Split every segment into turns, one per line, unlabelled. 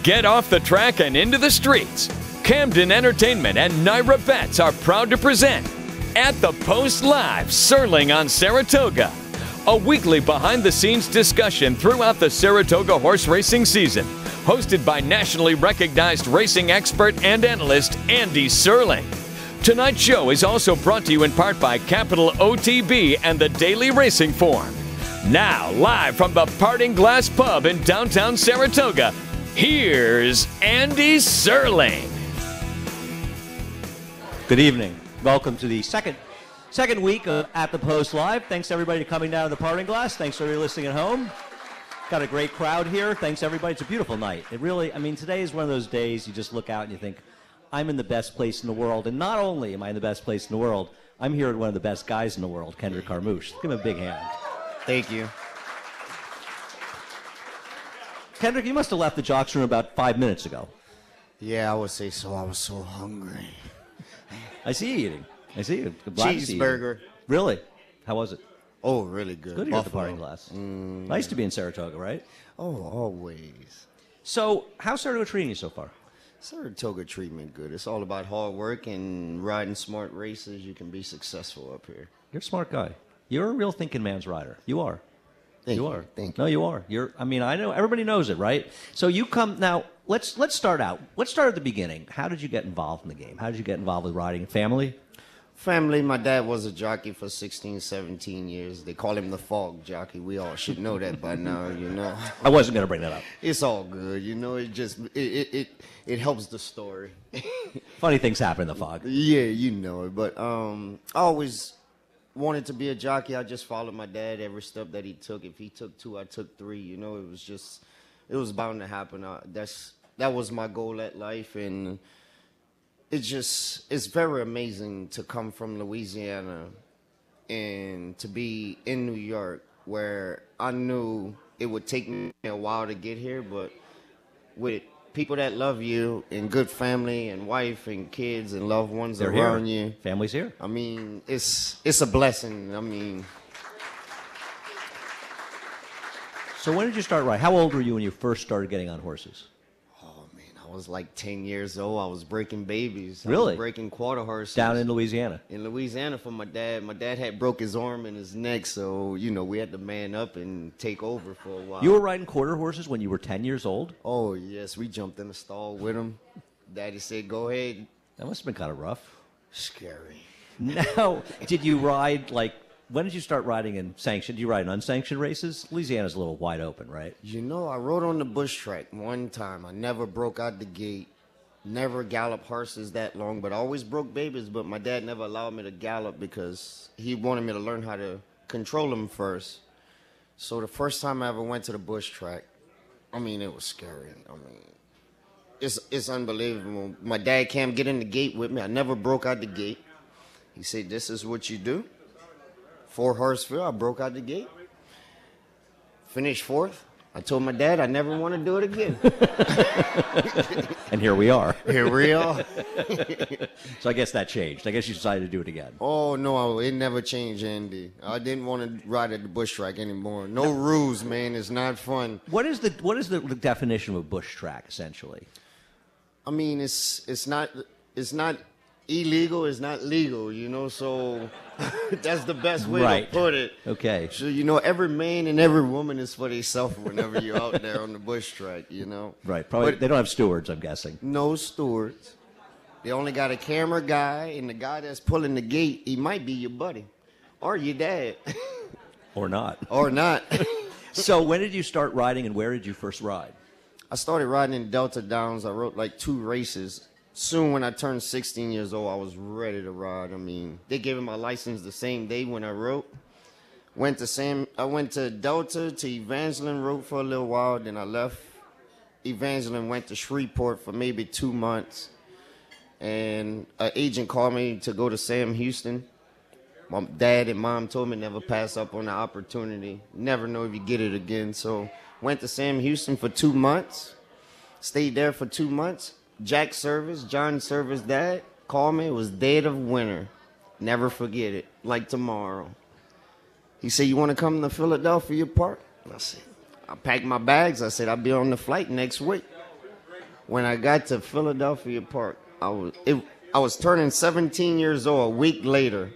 Get off the track and into the streets. Camden Entertainment and Naira Bets are proud to present At the Post Live, Serling on Saratoga. A weekly behind-the-scenes discussion throughout the Saratoga horse racing season, hosted by nationally recognized racing expert and analyst Andy Serling. Tonight's show is also brought to you in part by Capital OTB and the Daily Racing Form. Now, live from the Parting Glass Pub in downtown Saratoga, here's Andy Serling.
Good evening. Welcome to the second week of At the Post Live. Thanks everybody for coming down to the Parting Glass. Thanks for everybody listening at home. Got a great crowd here. Thanks everybody. It's a beautiful night. It really, today is one of those days you just look out and you think, I'm in the best place in the world. And not only am I in the best place in the world, I'm here with one of the best guys in the world, Kendrick Carmouche. Give him a big hand.
Thank you.
Kendrick, you must have left the jocks room about 5 minutes ago.
Yeah, I would say so. I was so hungry.
I see you eating. I see you. Glad to see you.
Cheeseburger.
Really? How was it?
Oh, really good.
Good here at the Parting Glass. Nice to be in Saratoga, right?
Oh, always.
So, how's Saratoga treating you so far?
Saratoga treatment good. It's all about hard work and riding smart races. You can be successful up here.
You're a smart guy. You're a real thinking man's rider. You are.
Thank
you
you.
are.
Thank you.
No, you are. I know everybody knows it, right? So you come now. Let's start out. Let's start at the beginning. How did you get involved in the game? How did you get involved with riding? Family?
Family. My dad was a jockey for 16, 17 years. They call him the fog jockey. We all should know that by now, you know.
I wasn't going to bring that up.
It's all good, you know. It helps the story.
Funny things happen in the fog.
Yeah, you know it. But I always wanted to be a jockey. I just followed my dad every step that he took. If he took 2, I took 3. You know, it was bound to happen. That was my goal at life, and it's very amazing to come from Louisiana and to be in New York, where I knew it would take me a while to get here, but with people that love you and good family and wife and kids and loved ones
They're
around
here.
you.
Family's here.
It's a blessing.
So when did you start riding? How old were you when you first started getting on horses?
I was like 10 years old. I was breaking babies.
Really?
I was breaking quarter horses.
Down in Louisiana?
In Louisiana for my dad. My dad had broke his arm and his neck, so, you know, we had to man up and take over for a while.
You were riding quarter horses when you were 10 years old?
Oh, yes. We jumped in the stall with him. Daddy said, go ahead.
That must have been kind of rough.
Scary.
Now, did you ride, when did you start riding in sanctioned? Did you ride in unsanctioned races? Louisiana's a little wide open, right?
You know, I rode on the bush track one time. I never broke out the gate. Never galloped horses that long, but I always broke babies. But my dad never allowed me to gallop because he wanted me to learn how to control them first. So the first time I ever went to the bush track, it was scary. It's unbelievable. My dad came get in the gate with me. I never broke out the gate. He said, this is what you do. 4-horse field, I broke out the gate. Finished 4th. I told my dad I never want to do it again.
And here we are.
Here we are.
So I guess that changed. I guess you decided to do it again.
Oh, no, it never changed, Andy. I didn't want to ride at the bush track anymore. No rules, man. It's not fun.
What is the definition of a bush track, essentially?
It's not illegal, it's not legal, you know, so that's the best way to put it.
Okay.
So, you know, every man and every woman is for themselves whenever you're out there on the bush track, you know.
Right. Probably they don't have stewards, I'm guessing.
No stewards. They only got a camera guy, and the guy that's pulling the gate, he might be your buddy or your dad.
Or not.
Or not.
So when did you start riding, and where did you first ride?
I started riding in Delta Downs. I rode 2 races. Soon when I turned 16 years old, I was ready to ride. They gave me my license the same day when I rode. I went to Delta to Evangeline, rode for a little while, then I left Evangeline, went to Shreveport for maybe 2 months. And an agent called me to go to Sam Houston. My dad and mom told me never pass up on the opportunity. Never know if you get it again. So went to Sam Houston for 2 months. Stayed there for 2 months. Jack Service, John Service dad, called me. It was dead of winter. Never forget it, like tomorrow. He said, you want to come to Philadelphia Park? I said, I packed my bags. I said, I'll be on the flight next week. When I got to Philadelphia Park, I was turning 17 years old a week later,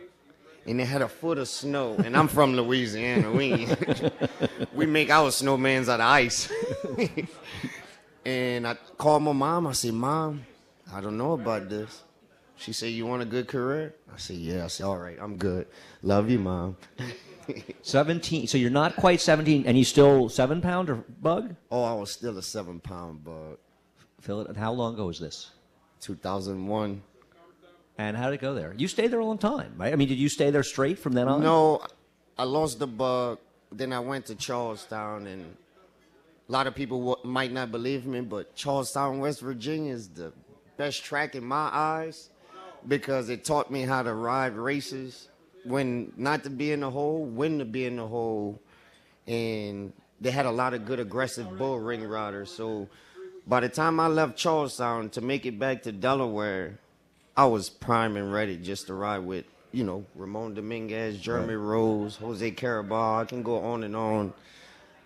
and it had a foot of snow. And I'm from Louisiana. We make our snowmans out of ice. And I called my mom. I said, Mom, I don't know about this. She said, you want a good career? I said, yeah. I said, all right, I'm good. Love you, Mom.
17. So you're not quite 17, and you still 7-pounder bug?
Oh, I was still a 7-pound bug.
Phil, and how long ago was this?
2001.
And how did it go there? You stayed there a long time, right? I mean, did you stay there straight from then on?
No, I lost the bug. Then I went to Charlestown, and a lot of people might not believe me, but Charlestown, West Virginia is the best track in my eyes because it taught me how to ride races, when not to be in the hole, when to be in the hole. And they had a lot of good aggressive bull ring riders. So by the time I left Charlestown to make it back to Delaware, I was prime and ready just to ride with, you know, Ramon Dominguez, Jeremy Rose, Jose Carabao. I can go on and on.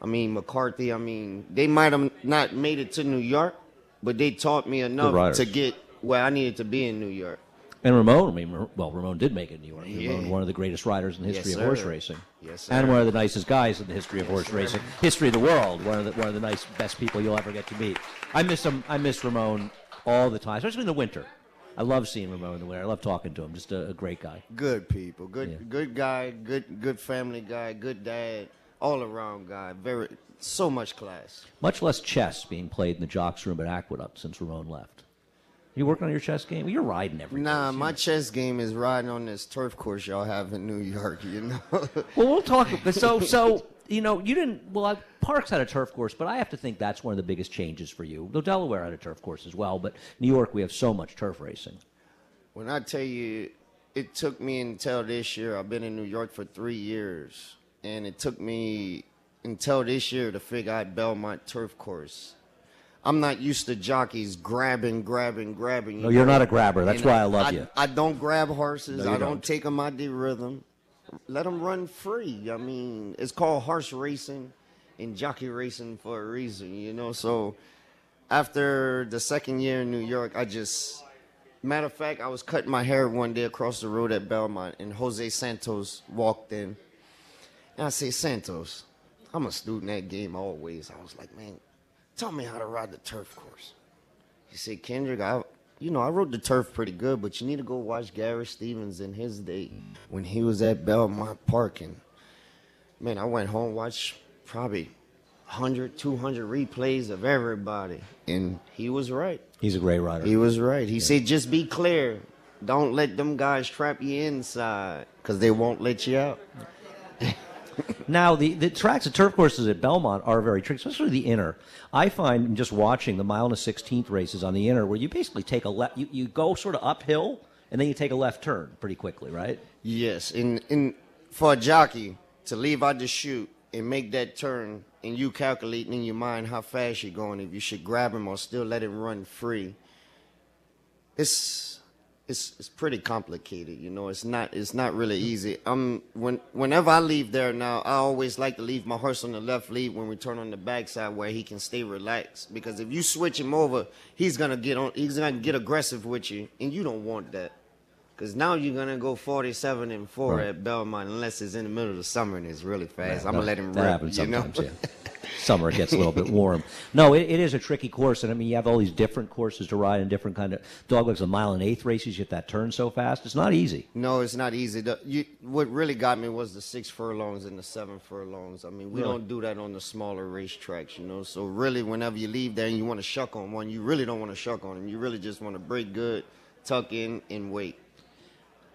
I mean, McCarthy, I mean, they might have not made it to New York, but they taught me enough to get where I needed to be in New York.
And Ramon, I mean, well, Ramon did make it in New York. Ramon, one of the greatest riders in the history of horse racing.
Yes, sir.
And one of the nicest guys in the history of horse racing. History of the world. One of the nice, best people you'll ever get to meet. I miss him. I miss Ramon all the time, especially in the winter. I love seeing Ramon in the winter. I love talking to him. Just a great guy.
Good people. Good guy. Good family guy. Good dad. All around guy. So much class.
Much less chess being played in the jocks room at Aqueduct since Ramon left. You working on your chess game? Well, you're riding every day.
Nah, my chess game is riding on this turf course y'all have in New York, you know.
Well, we'll talk. So you know, you didn't. Well, Parks had a turf course, but I have to think that's one of the biggest changes for you. Though Delaware had a turf course as well, but New York, we have so much turf racing.
When I tell you, it took me until this year. I've been in New York for 3 years, and it took me until this year to figure out Belmont turf course. I'm not used to jockeys grabbing.
No, you're not a grabber. That's why I love you.
I don't grab horses.
No,
I don't take them out the rhythm. Let them run free. I mean, it's called horse racing and jockey racing for a reason, you know. So after the second year in New York, matter of fact, I was cutting my hair one day across the road at Belmont, and Jose Santos walked in. And I said, Santos, I'm a student at game always. I was like, man, tell me how to ride the turf course. He said, Kendrick, I rode the turf pretty good, but you need to go watch Gary Stevens in his day when he was at Belmont Park. And, man, I went home, watched probably 100, 200 replays of everybody. And he was right.
He's a great rider.
He was right. He said, just be clear. Don't let them guys trap you inside because they won't let you out.
Now, the tracks, the turf courses at Belmont are very tricky, especially the inner. I find just watching the mile and a 16th races on the inner where you basically take a left, you go sort of uphill, and then you take a left turn pretty quickly, right?
Yes, and for a jockey to leave out the chute and make that turn, and you calculating in your mind how fast you're going, if you should grab him or still let him run free, it's pretty complicated, you know. It's not really easy. Whenever I leave there now, I always like to leave my horse on the left lead when we turn on the backside where he can stay relaxed. Because if you switch him over, he's gonna get aggressive with you, and you don't want that. Because now you're gonna go 47 and 4 at Belmont unless it's in the middle of the summer and it's really fast. I'm gonna let him rip.
That happens sometimes,
you know?
yeah. Summer it gets a little bit warm. No, it is a tricky course, and I mean you have all these different courses to ride in different kind of doglegs. The mile and eighth races, you get that turn so fast. It's not easy.
No, it's not easy. What really got me was the 6 furlongs and the 7 furlongs. I mean, we don't do that on the smaller racetracks, you know. So really, whenever you leave there and you want to shuck on one, you really don't want to shuck on him. You really just want to break good, tuck in, and wait.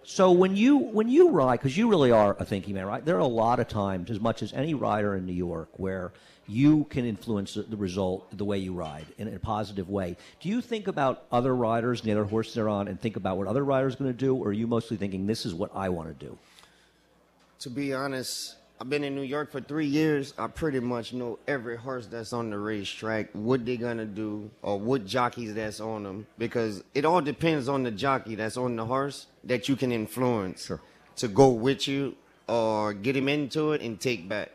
So when you ride, because you really are a thinking man, right? There are a lot of times, as much as any rider in New York, where you can influence the result the way you ride in a positive way. Do you think about other riders and the other horses they're on and think about what other riders are going to do, or are you mostly thinking, this is what I want to do?
To be honest, I've been in New York for 3 years. I pretty much know every horse that's on the racetrack, what they're going to do, or what jockeys that's on them. Because it all depends on the jockey that's on the horse that you can influence to go with you or get him into it and take back.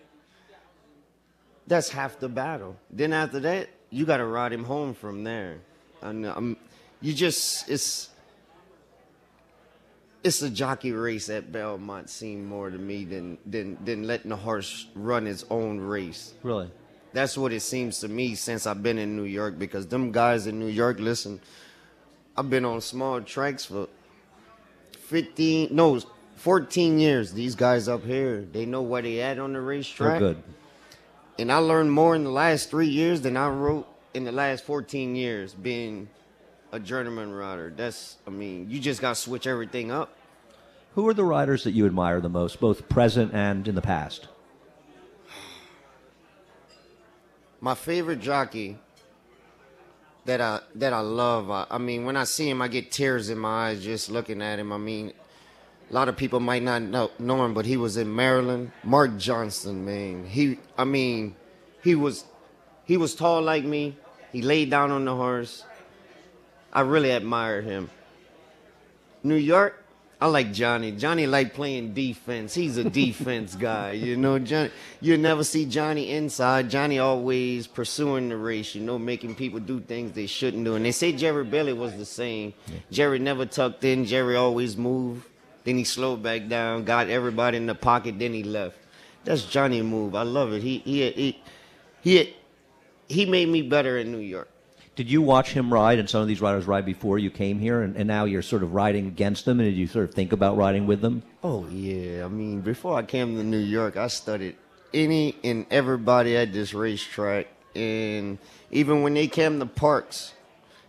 That's half the battle. Then after that, you got to ride him home from there. And you just it's a jockey race at Belmont seemed more to me than letting the horse run its own race.
Really?
That's what it seems to me since I've been in New York, because them guys in New York, listen, I've been on small tracks for 14 years. These guys up here, they know where they at on the racetrack.
They're good.
And I learned more in the last 3 years than I wrote in the last 14 years being a journeyman rider. You just got to switch everything up.
Who are the riders that you admire the most, both present and in the past?
My favorite jockey that I love, when I see him, I get tears in my eyes just looking at him. A lot of people might not know him, but he was in Maryland. Mark Johnston, man. He was tall like me. He laid down on the horse. I really admired him. New York, I like Johnny. Johnny like playing defense. He's a defense guy, you know. Johnny, you never see Johnny inside. Johnny always pursuing the race, you know, making people do things they shouldn't do. And they say Jerry Bailey was the same. Yeah. Jerry never tucked in. Jerry always moved. Then he slowed back down, got everybody in the pocket, then he left. That's Johnny move. I love it. He made me better in New York.
Did you watch him ride and some of these riders ride before you came here, and now you're sort of riding against them, and did you sort of think about riding with them?
Oh, yeah. Before I came to New York, I studied any and everybody at this racetrack, and even when they came to parks,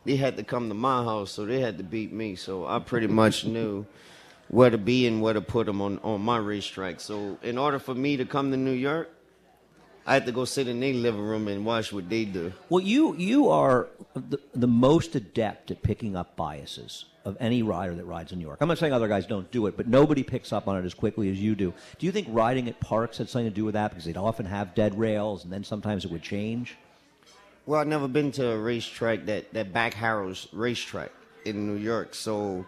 they had to come to my house, so they had to beat me, so I pretty much knew where to be and where to put them on my racetrack. So in order for me to come to New York, I had to go sit in their living room and watch what they do.
Well, you are the most adept at picking up biases of any rider that rides in New York. I'm not saying other guys don't do it, but nobody picks up on it as quickly as you do. Do you think riding at parks had something to do with that? Because they'd often have dead rails, and then sometimes it would change?
Well, I've never been to a racetrack that back Harrow's racetrack in New York. So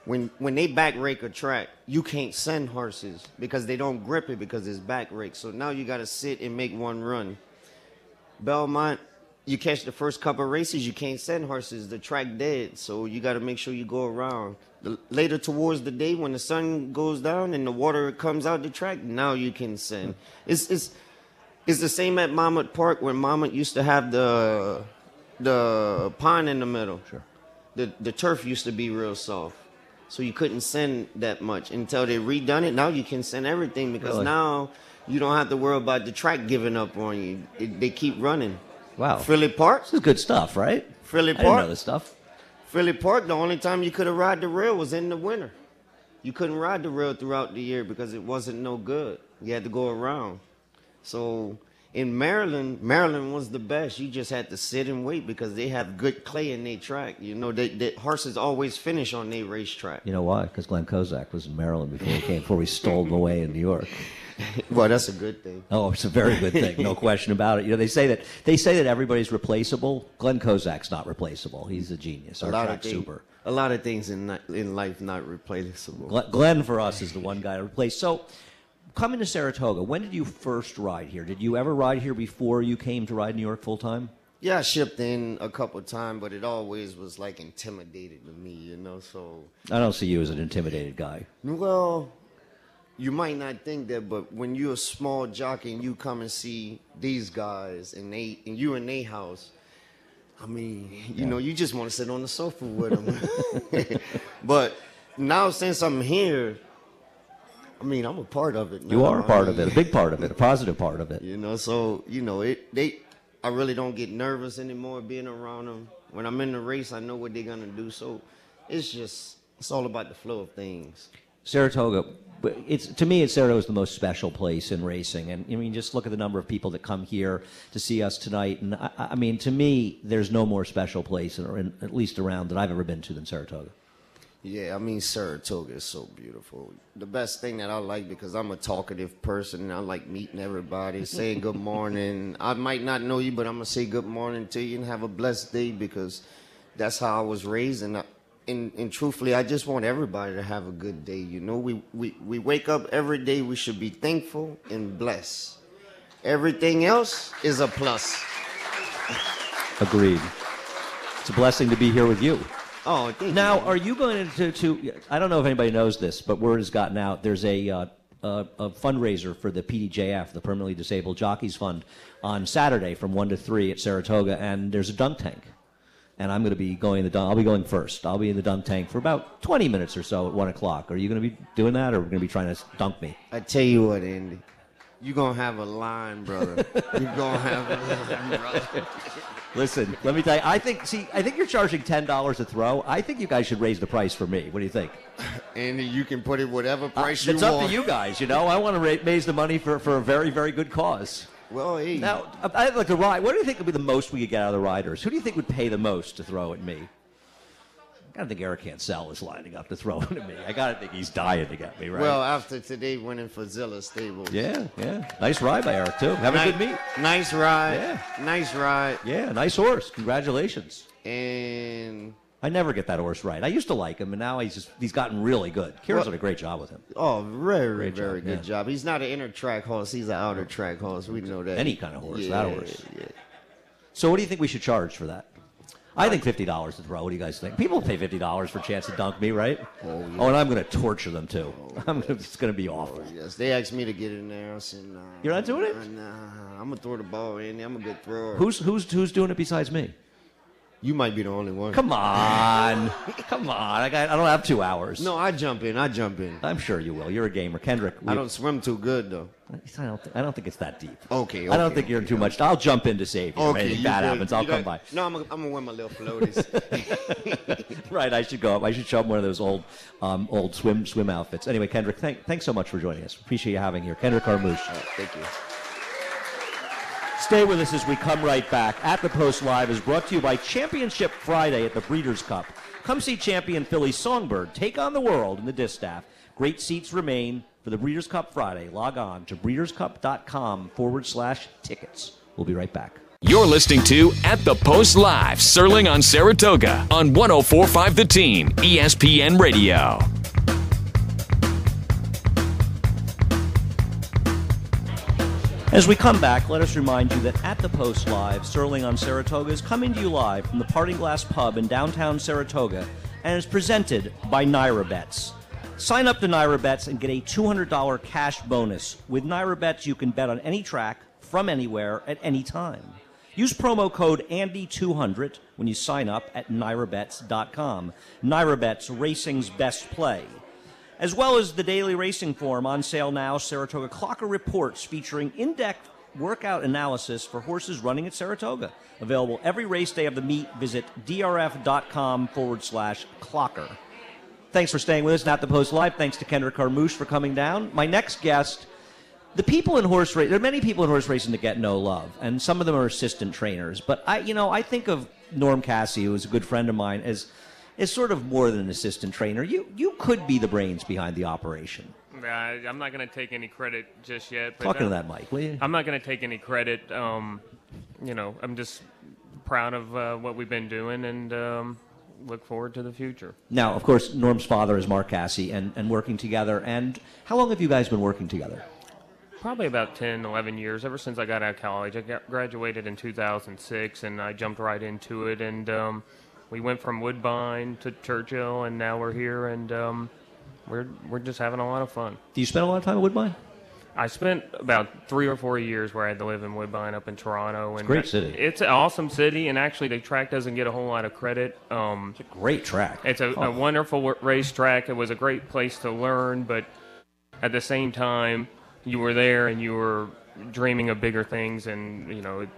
when they back rake a track, you can't send horses because they don't grip it because it's back rake. So now you got to sit and make one run. Belmont, you catch the first couple of races, you can't send horses. The track dead, so you got to make sure you go around. Later towards the day when the sun goes down and the water comes out the track, now you can send. It's the same at Monmouth Park where Monmouth used to have the pond in the middle.
Sure.
The turf used to be real soft. So you couldn't send that much until they redone it. Now you can send everything because now you don't have to worry about the track giving up on you. They keep running.
Wow.
Philly Park.
This is good stuff, right?
Philly Park.
I didn't know this stuff.
Philly Park, the only time you could have ride the rail was in the winter. You couldn't ride the rail throughout the year because it wasn't no good. You had to go around. So in Maryland was the best. You just had to sit and wait because they have good clay in their track. You know, the horses always finish on their racetrack.
You know why? Because Glenn Kozak was in Maryland before we stole him away in New York.
Well, that's a good thing.
Oh, it's a very good thing, no question about it. You know, they say that everybody's replaceable. Glenn Kozak's not replaceable. He's a genius. Our track super.
A lot of things in life not replaceable.
Glenn for us is the one guy to replace. So, coming to Saratoga, when did you first ride here? Did you ever ride here before you came to ride New York full time?
Yeah, I shipped in a couple of times, but it always was like intimidated to me, you know. So
I don't see you as an intimidated guy.
Well, you might not think that, but when you're a small jockey and you come and see these guys and you in their house, you know, you just want to sit on the sofa with them. But now since I'm here, I'm a part of it now.
You are a part of it, a big part of it, a positive part of it.
You know, so, you know, I really don't get nervous anymore being around them. When I'm in the race, I know what they're going to do. So it's all about the flow of things.
Saratoga, to me, Saratoga is the most special place in racing. And just look at the number of people that come here to see us tonight. And to me, there's no more special place, at least around, that I've ever been to than Saratoga.
Yeah, Saratoga is so beautiful. The best thing that I like, because I'm a talkative person, and I like meeting everybody, saying good morning. I might not know you, but I'm going to say good morning to you and have a blessed day, because that's how I was raised. And truthfully, I just want everybody to have a good day. You know, we wake up every day, we should be thankful and blessed. Everything else is a plus.
Agreed. It's a blessing to be here with you.
Oh, thank you.
Now, are you going to? I don't know if anybody knows this, but word has gotten out. There's a fundraiser for the PDJF, the Permanently Disabled Jockeys Fund, on Saturday from 1 to 3 at Saratoga, and there's a dunk tank. And I'm going to be going I'll be going first. I'll be in the dunk tank for about 20 minutes or so at 1 o'clock. Are you going to be doing that, or are we going to be trying to dunk me?
I tell you what, Andy. You're going to have a line, brother. You're going to have a line, brother.
Listen, let me tell you, I think you're charging $10 a throw. I think you guys should raise the price for me. What do you think?
Andy, you can put it whatever price you want.
It's up to you guys, you know. I want to raise the money for a very, very good cause.
Well, hey.
Now, I'd like to ride. What do you think would be the most we could get out of the riders? Who do you think would pay the most to throw at me? I gotta think Eric Cancel is lining up to throw it at me. I gotta think he's dying to get me, right?
Well, after today winning for Zilla Stables.
Yeah. Nice ride by Eric, too. Have a good meet.
Nice ride.
Yeah.
Nice ride.
Yeah, nice horse. Congratulations.
And
I never get that horse right. I used to like him, and now he's gotten really good. Kira's done a great job with him.
Oh, very good
Yeah.
job. He's not an inner track horse. He's an outer track horse. We know that.
Any kind of horse,
Yeah,
that horse.
Yeah.
So what do you think we should charge for that? I think $50 to throw. What do you guys think? People pay $50 for a chance to dunk me, right?
Oh, yeah.
Oh, and I'm going to torture them, too. It's going to be awful.
Yes, they asked me to get in there. I said, nah.
You're not doing it?
Nah, I'm going to throw the ball, Andy. I'm a good thrower.
Who's doing it besides me?
You might be the only one.
Come on. Come on. I don't have 2 hours.
No, I jump in.
I'm sure you will. You're a gamer. Kendrick.
I don't swim too good, though.
I don't think it's that deep.
Okay.
I don't think you're too much. I'll jump in to save you.
Okay,
If anything
you
bad
good.
happens, I'll come by.
No, I'm going to wear my little floaties.
Right, I should go up. I should show up one of those old swim outfits. Anyway, Kendrick, thanks so much for joining us. Appreciate you having here. Kendrick Carmouche.
Thank you.
Stay with us as we come right back. At the Post Live is brought to you by Championship Friday at the Breeders' Cup. Come see champion Philly Songbird take on the world in the distaff. Great seats remain for the Breeders' Cup Friday. Log on to breederscup.com/tickets. We'll be right back.
You're listening to At the Post Live, Serling on Saratoga on 104.5 The Team, ESPN Radio.
As we come back, let us remind you that At the Post Live, Serling on Saratoga is coming to you live from the Parting Glass Pub in downtown Saratoga and is presented by Naira Bets. Sign up to Naira Bets and get a $200 cash bonus. With Naira Bets, you can bet on any track, from anywhere, at any time. Use promo code ANDY200 when you sign up at NairaBets.com. Naira Bets, racing's best play. As well as the daily racing form on sale now, Saratoga Clocker Reports featuring in-depth workout analysis for horses running at Saratoga. Available every race day of the meet. Visit drf.com/clocker. Thanks for staying with us at the Post Live. Thanks to Kendrick Carmouche for coming down. My next guest, the people in horse racing, there are many people in horse racing that get no love, and some of them are assistant trainers. But I think of Norm Cassie, who is a good friend of mine, as sort of more than an assistant trainer. You could be the brains behind the operation.
I'm not going to take any credit just yet. But
Talking to that mic, will you?
I'm not going to take any credit. I'm just proud of what we've been doing and look forward to the future.
Now, of course, Norm's father is Mark Cassie and working together. And how long have you guys been working together?
Probably about 10, 11 years, ever since I got out of college. I graduated in 2006, and I jumped right into it. And we went from Woodbine to Churchill, and now we're here, and we're just having a lot of fun.
Do you spend a lot of time at Woodbine?
I spent about 3 or 4 years where I had to live in Woodbine up in Toronto.
It's a great city.
It's an awesome city, and actually the track doesn't get a whole lot of credit.
It's a great track.
It's a wonderful racetrack. It was a great place to learn, but at the same time, you were there and you were dreaming of bigger things, and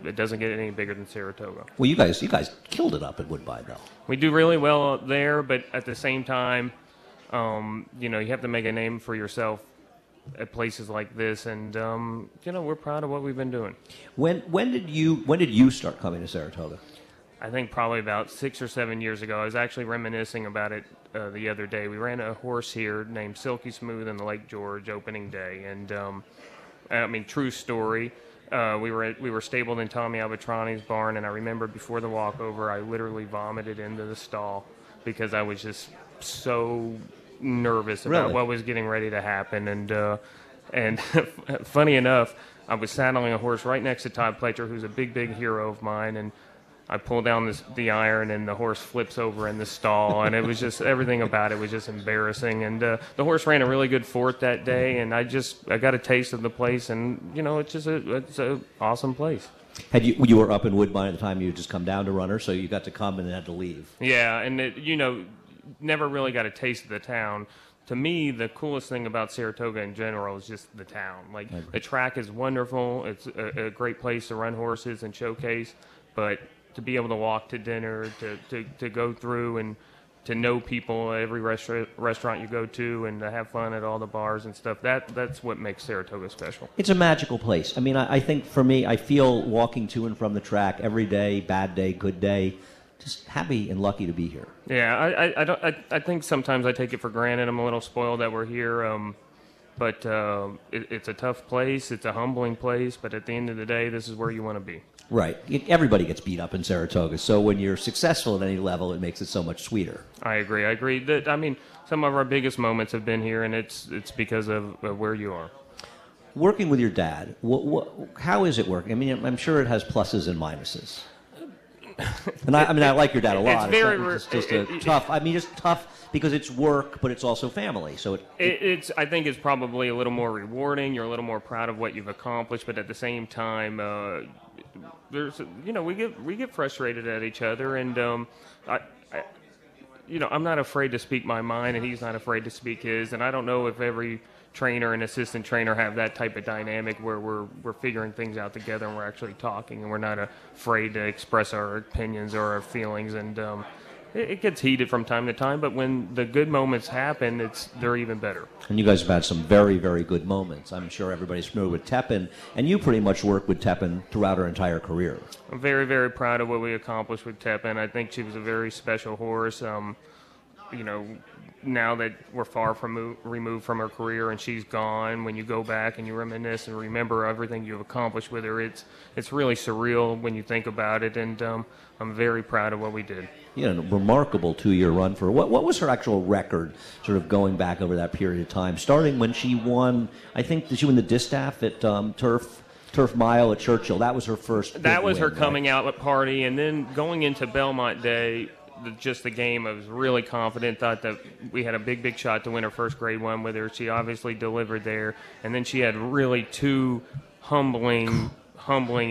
it doesn't get any bigger than Saratoga.
Well, you guys killed it up at Woodbine, though.
We do really well up there, but at the same time, you have to make a name for yourself at places like this, and we're proud of what we've been doing.
When did you start coming to Saratoga?
I think probably about 6 or 7 years ago. I was actually reminiscing about it the other day. We ran a horse here named Silky Smooth in the Lake George opening day, and true story. We were stabled in Tommy Albatrani's barn, and I remember before the walkover, I literally vomited into the stall because I was just so nervous about what was getting ready to happen. And funny enough, I was saddling a horse right next to Todd Pletcher, who's a big hero of mine, and I pull down the iron and the horse flips over in the stall, and it was just everything about it was just embarrassing. And the horse ran a really good fourth that day, and I got a taste of the place, and it's a awesome place.
You were up in Woodbine at the time you had just come down to Runner, so you got to come and then had to leave.
Yeah, and never really got a taste of the town. To me, the coolest thing about Saratoga in general is just the town. Like, the track is wonderful. It's a great place to run horses and showcase, but to be able to walk to dinner, to go through and to know people at every restaurant you go to, and to have fun at all the bars and stuff, that's what makes Saratoga special.
It's a magical place. I mean, I think for me, I feel walking to and from the track every day, bad day, good day, just happy and lucky to be here.
Yeah, I think sometimes I take it for granted. I'm a little spoiled that we're here, but it's a tough place. It's a humbling place, but at the end of the day, this is where you want to be.
Right. Everybody gets beat up in Saratoga, so when you're successful at any level, it makes it so much sweeter.
I agree. Some of our biggest moments have been here, and it's because of where you are.
Working with your dad, how is it working? I mean, I'm sure it has pluses and minuses. And I like your dad a lot. It's just tough. I mean, it's tough because it's work, but it's also family. So
I think it's probably a little more rewarding. You're a little more proud of what you've accomplished, but at the same time, we get frustrated at each other, and I'm not afraid to speak my mind, and he's not afraid to speak his. And I don't know if every trainer and assistant trainer have that type of dynamic where we're figuring things out together and we're actually talking and we're not afraid to express our opinions or our feelings. And it gets heated from time to time, but when the good moments happen, they're even better.
And you guys have had some very, very good moments. I'm sure everybody's familiar with Tepin, and you pretty much worked with Tepin throughout her entire career.
I'm very, very proud of what we accomplished with Tepin. I think she was a very special horse. Now that we're far removed from her career and she's gone, when you go back and you reminisce and remember everything you've accomplished with her, it's really surreal when you think about it, and I'm very proud of what we did.
Yeah, a remarkable 2-year run for her. What was her actual record, sort of going back over that period of time, starting when she won, I think, did she win the Distaff at Turf Mile at Churchill? That was her first
That was
win,
her
right?
coming out party, and then going into Belmont Day, just the game, I was really confident, thought that we had a big shot to win her first Grade 1 with her. She obviously delivered there, and then she had really two humbling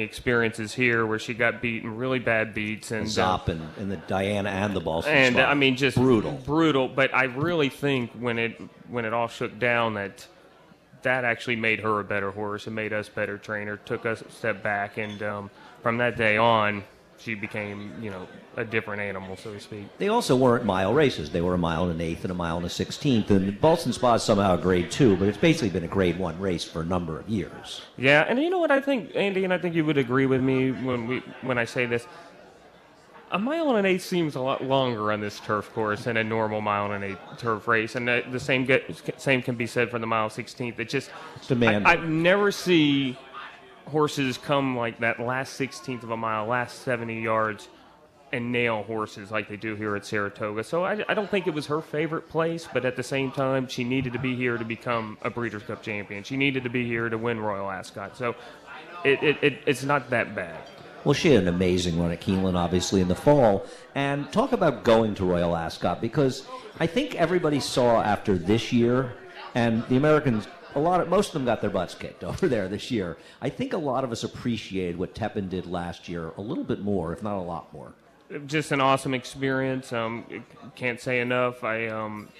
experiences here where she got beaten, really bad beats. And
Zop and the Diana and the Boston
and
spot.
I mean, just
brutal.
But I really think when it all shook down that actually made her a better horse and made us better trainer, took us a step back, and from that day on, she became, a different animal, so to speak.
They also weren't mile races. They were a mile and an eighth and a mile and a 16th. And Boston Spa is somehow a Grade 2, but it's basically been a Grade 1 race for a number of years.
Yeah, and you know what I think, Andy, and I think you would agree with me when I say this. A mile and an eighth seems a lot longer on this turf course than a normal mile and an eighth turf race, and the same can be said for the mile 16th. It's demanding. I never see horses come like that last 16th of a mile, last 70 yards, and nail horses like they do here at Saratoga. So I don't think it was her favorite place, but at the same time, she needed to be here to become a Breeders' Cup champion. She needed to be here to win Royal Ascot. So it's not that bad.
Well, she had an amazing run at Keeneland, obviously, in the fall. And talk about going to Royal Ascot, because I think everybody saw after this year, and the Americans, most of them got their butts kicked over there this year. I think a lot of us appreciated what Tepin did last year a little bit more, if not a lot more.
Just an awesome experience. Can't say enough.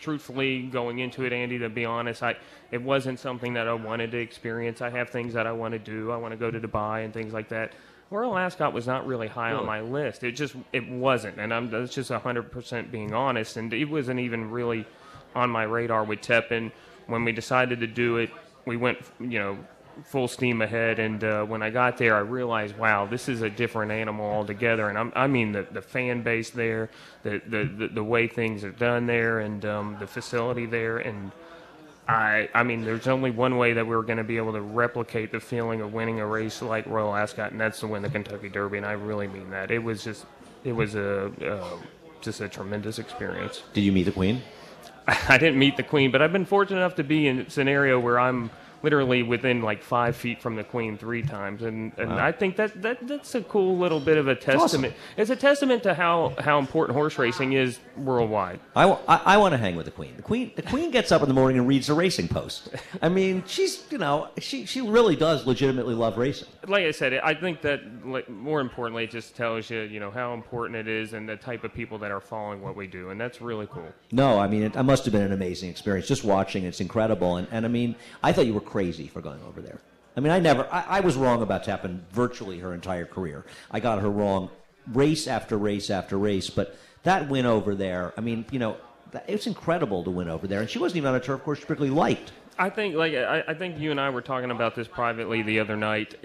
Truthfully, going into it, Andy, to be honest, it wasn't something that I wanted to experience. I have things that I want to do. I want to go to Dubai and things like that. Royal Ascot was not really high on my list. It wasn't, and that's just 100% being honest. And it wasn't even really on my radar with Tepin. When we decided to do it, we went, full steam ahead, and when I got there, I realized, wow, this is a different animal altogether. And I mean the fan base there, the way things are done there, and the facility there, and I mean there's only one way that we're going to be able to replicate the feeling of winning a race like Royal Ascot, and that's to win the Kentucky Derby. And I really mean that. It was just a tremendous experience.
Did you meet the Queen?
I didn't meet the Queen, but I've been fortunate enough to be in a scenario where I'm literally within like 5 feet from the queen 3 times, and I think that's a cool little bit of a testament.
Awesome.
It's a testament to how important horse racing is worldwide.
I want to hang with the queen. The queen gets up in the morning and reads the Racing Post. I mean, she's she really does legitimately love racing.
Like I said, I think that more importantly, it just tells you how important it is and the type of people that are following what we do, and that's really cool.
No, I mean, it must have been an amazing experience. Just watching, it's incredible. And I mean, I thought you were crazy for going over there. I mean, I was wrong about Tappan virtually her entire career. I got her wrong race after race after race, but that win over there, I mean, it's incredible to win over there. And she wasn't even on a turf course she particularly liked.
I think, I think you and I were talking about this privately the other night.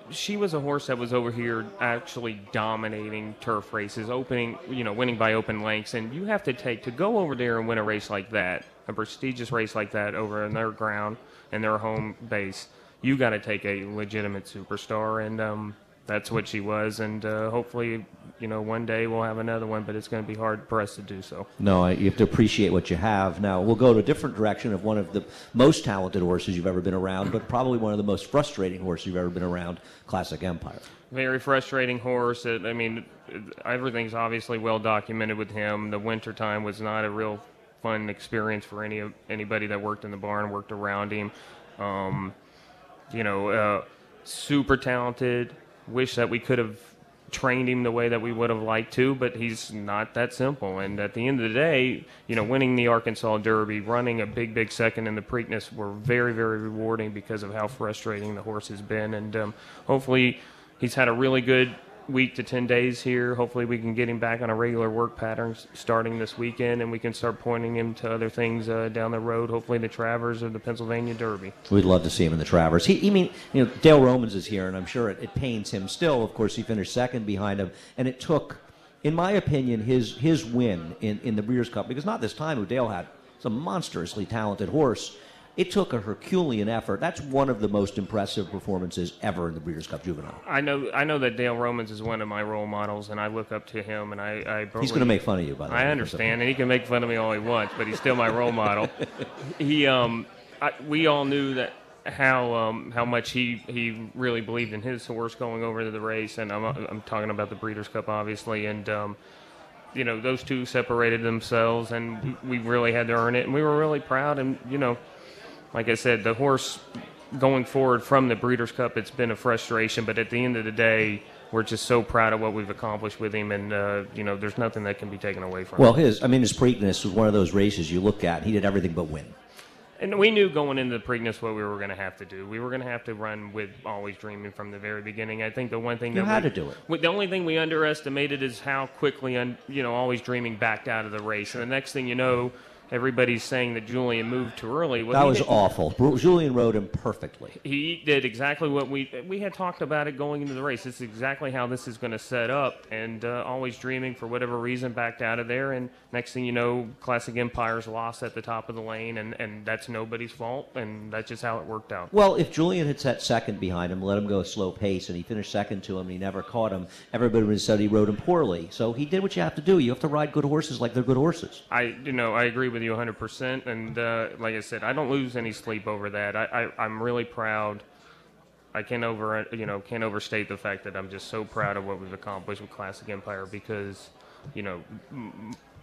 She was a horse that was over here actually dominating turf races, winning by open lengths, and you have to go over there and win a race like that, a prestigious race like that over in their ground and their home base. You got to take a legitimate superstar, and that's what she was. And hopefully, one day we'll have another one, but it's going to be hard for us to do so.
No, you have to appreciate what you have. Now, we'll go to a different direction of one of the most talented horses you've ever been around, but probably one of the most frustrating horses you've ever been around, Classic Empire. Very
frustrating horse. I mean, everything's obviously well documented with him. The wintertime was not a real fun experience for anybody that worked in the barn, worked around him. Super talented. Wish that we could have trained him the way that we would have liked to, but he's not that simple. And at the end of the day, winning the Arkansas Derby, running a big second in the Preakness were very, very rewarding because of how frustrating the horse has been. And hopefully he's had a really good week to 10 days here. Hopefully we can get him back on a regular work pattern starting this weekend, and we can start pointing him to other things down the road, hopefully the Travers or the Pennsylvania Derby. We'd love to see him in the Travers. Dale Romans is here, and I'm sure it pains him still. Of course, he finished second behind him, and it took, in my opinion, his win in the Breeders' Cup, because not this time who Dale had some monstrously talented horse. It took a Herculean effort. That's one of the most impressive performances ever in the Breeders' Cup Juvenile. I know that Dale Romans is one of my role models, and I look up to him. And he's going to make fun of you, by the way. I understand, and he can make fun of me all he wants, but he's still my role model. We all knew that how much he really believed in his horse going over to the race, and I'm talking about the Breeders' Cup, obviously, and. Those two separated themselves, and we really had to earn it, and we were really proud. And like I said, the horse going forward from the Breeders' Cup, it's been a frustration, but at the end of the day, we're just so proud of what we've accomplished with him, and there's nothing that can be taken away from him. Well, his Preakness was one of those races you look at, he did everything but win. And we knew going into the Preakness what we were going to have to do. We were going to have to run with Always Dreaming from the very beginning. I think the one thing the only thing we underestimated is how quickly Always Dreaming backed out of the race. And the next thing you know, everybody's saying that Julian moved too early. Well, that was awful. Julian rode him perfectly. He did exactly what we had talked about it going into the race. This is exactly how this is going to set up. And Always Dreaming, for whatever reason, backed out of there. And next thing you know, Classic Empire's lost at the top of the lane, and that's nobody's fault. And that's just how it worked out. Well, if Julian had set second behind him, let him go a slow pace, and he finished second to him, and he never caught him, everybody would have said he rode him poorly. So he did what you have to do. You have to ride good horses like they're good horses. I agree with you 100%, and like I said, I don't lose any sleep over that. I'm really proud. I can't overstate the fact that I'm just so proud of what we've accomplished with Classic Empire, because